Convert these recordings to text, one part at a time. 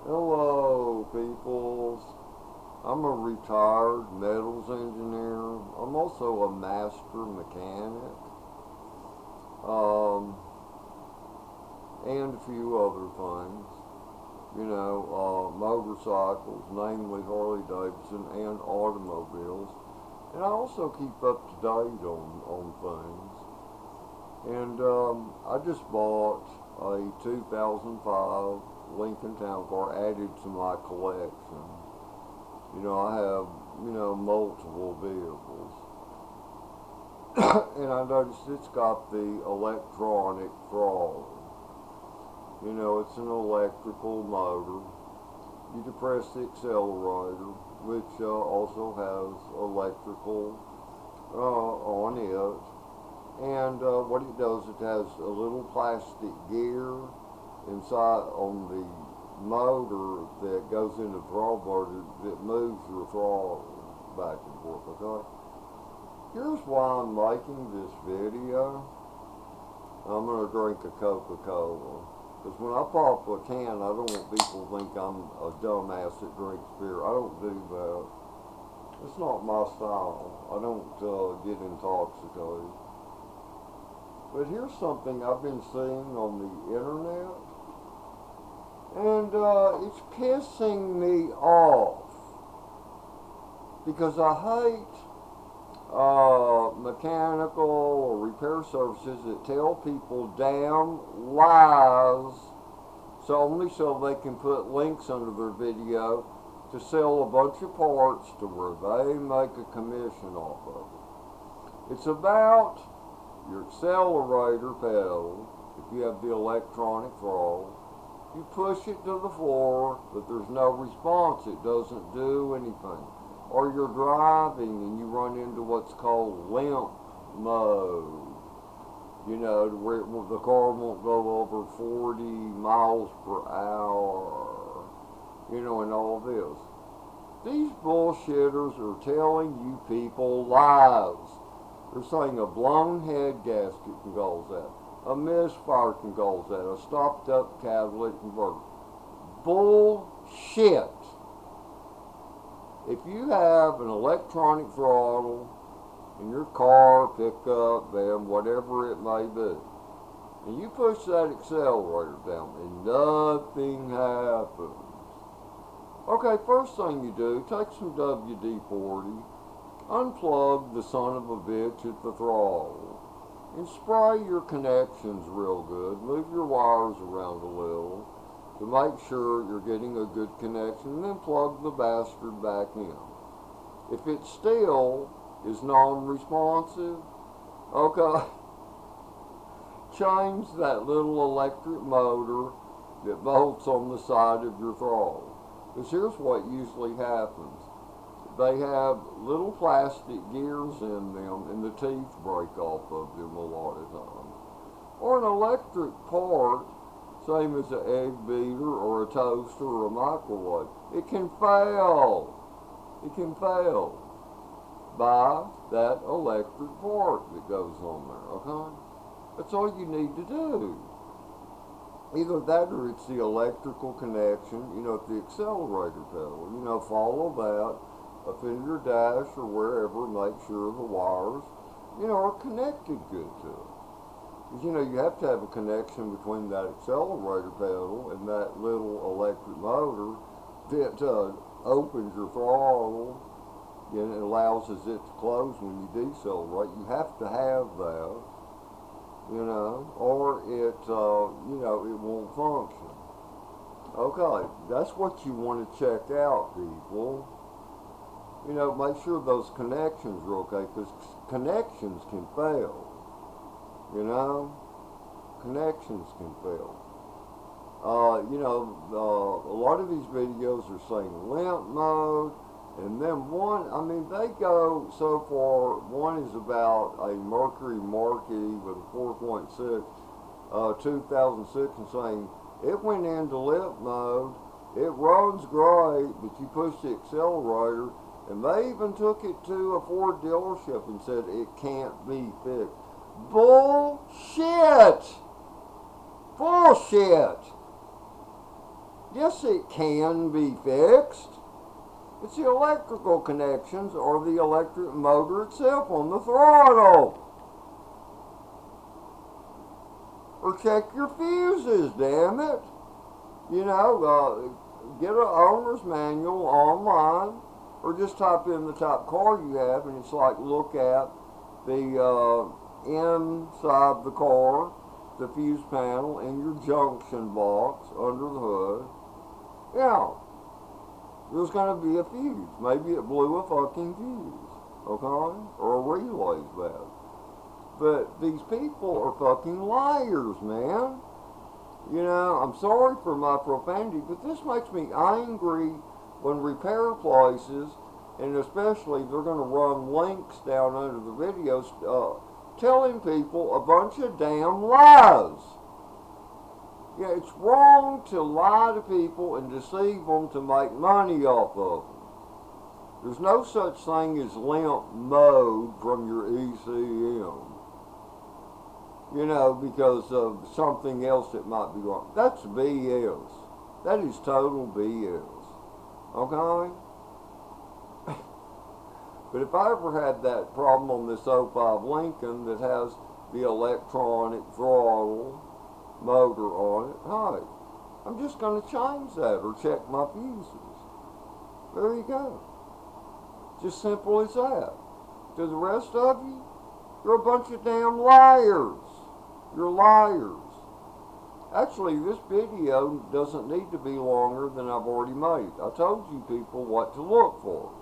Hello, peoples. I'm a retired metals engineer. I'm also a master mechanic, um, and a few other things. Motorcycles, namely Harley Davidson, and automobiles. And I also keep up to date on things. And I just bought a 2005 Lincoln Town Car added to my collection. I have, multiple vehicles. And I noticed it's got the electronic throttle. It's an electrical motor. You depress the accelerator, which also has electrical on it. And what it does, it has a little plastic gear inside on the motor that goes into the throttle motor that moves your throttle back and forth, okay? Here's why I'm making this video. I'm going to drink a Coca-Cola. Because when I pop a can, I don't want people to think I'm a dumbass that drinks beer. I don't do that. It's not my style. I don't get intoxicated. But here's something I've been seeing on the internet, and it's pissing me off because I hate mechanical or repair services that tell people damn lies only so they can put links under their video to sell a bunch of parts to where they make a commission off of it. It's about your accelerator pedal. If you have the electronic throttle, you push it to the floor, but there's no response. It doesn't do anything. Or you're driving and you run into what's called limp mode. Where the car won't go over 40 miles per hour. And all this. These bullshitters are telling you people lies. They're saying a blown head gasket can cause that. A misfire can cause that. A stopped up catalytic converter. Bullshit. If you have an electronic throttle in your car, pickup, van, whatever it may be, and you push that accelerator down and nothing happens. Okay, first thing you do, take some WD-40, unplug the son of a bitch at the throttle, and spray your connections real good. Move your wires around a little to make sure you're getting a good connection, and then plug the bastard back in. If it still is non-responsive, okay, change that little electric motor that bolts on the side of your throttle. Because here's what usually happens. They have little plastic gears in them, and the teeth break off of them a lot of times. Or an electric part, same as an egg beater or a toaster or a microwave, it can fail. It can fail by that electric part that goes on there, okay? That's all you need to do. Either that or it's the electrical connection, at the accelerator pedal. Follow that up in your dash or wherever, make sure the wires, are connected good to it. Because, you have to have a connection between that accelerator pedal and that little electric motor that opens your throttle and it allows it to close when you decelerate. You have to have that, or it, it won't function. Okay, that's what you want to check out, people. Make sure those connections are okay, because connections can fail. Connections can fail. A lot of these videos are saying limp mode, and then they go so far. One is about a Mercury Marquis with a 4.6, 2006, and saying it went into limp mode. It runs great, but you push the accelerator, and they even took it to a Ford dealership and said it can't be fixed. Bullshit! Bullshit! Yes, it can be fixed. It's the electrical connections or the electric motor itself on the throttle. Or check your fuses, damn it. You know, get an owner's manual online, or just type in the type of car you have, and it's like look at the inside the car, the fuse panel, and your junction box under the hood. Yeah, there's going to be a fuse. Maybe it blew a fucking fuse, okay? Or a relay's bad. But these people are fucking liars, man. You know, I'm sorry for my profanity, but this makes me angry when repair places, and especially they're going to run links down under the videos, telling people a bunch of damn lies. Yeah, it's wrong to lie to people and deceive them to make money off of them. There's no such thing as limp mode from your ECM. You know, because of something else that might be wrong. That's BS. That is total BS. Okay? But if I ever had that problem on this '05 Lincoln that has the electronic throttle motor on it, hey, I'm just going to change that or check my fuses. There you go. Just simple as that. To the rest of you, you're a bunch of damn liars. You're liars. Actually, this video doesn't need to be longer than I've already made. I told you people what to look for.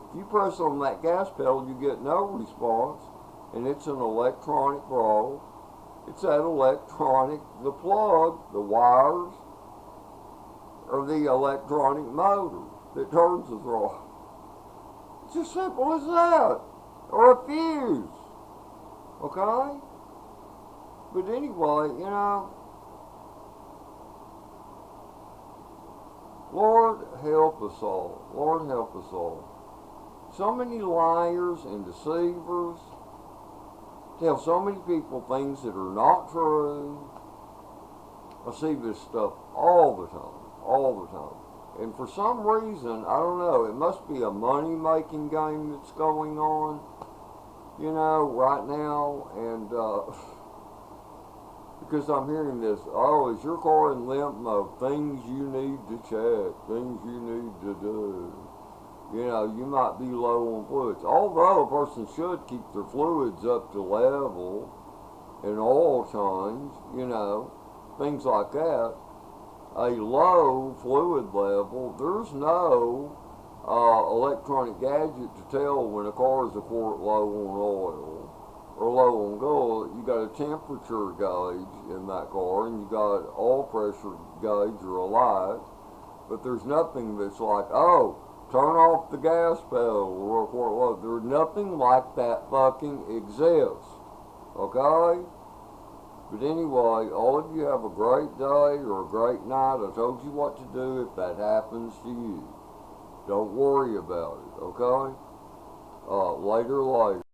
If you press on that gas pedal, you get no response, and it's an electronic throttle. It's that electronic, the plug, the wires, or the electronic motor that turns the throttle. It's as simple as that. Or a fuse. Okay? But anyway, you know, Lord help us all. Lord help us all. So many liars and deceivers tell so many people things that are not true. I see this stuff all the time. And for some reason, I don't know, it must be a money-making game that's going on, you know, right now. And, because I'm hearing this, oh, is your car in limp mode? Things you need to check, things you need to do. You know, you might be low on fluids. Although a person should keep their fluids up to level, and oil change, you know, things like that. A low fluid level, there's no electronic gadget to tell when a car is a quart low on oil or low on gold. You got a temperature gauge in that car, and you got oil pressure gauge or a light, but there's nothing that's like, oh, turn off the gas pedal or a quart low. There's nothing like that fucking exists. Okay? But anyway, all of you have a great day or a great night. I told you what to do if that happens to you. Don't worry about it, okay? Later.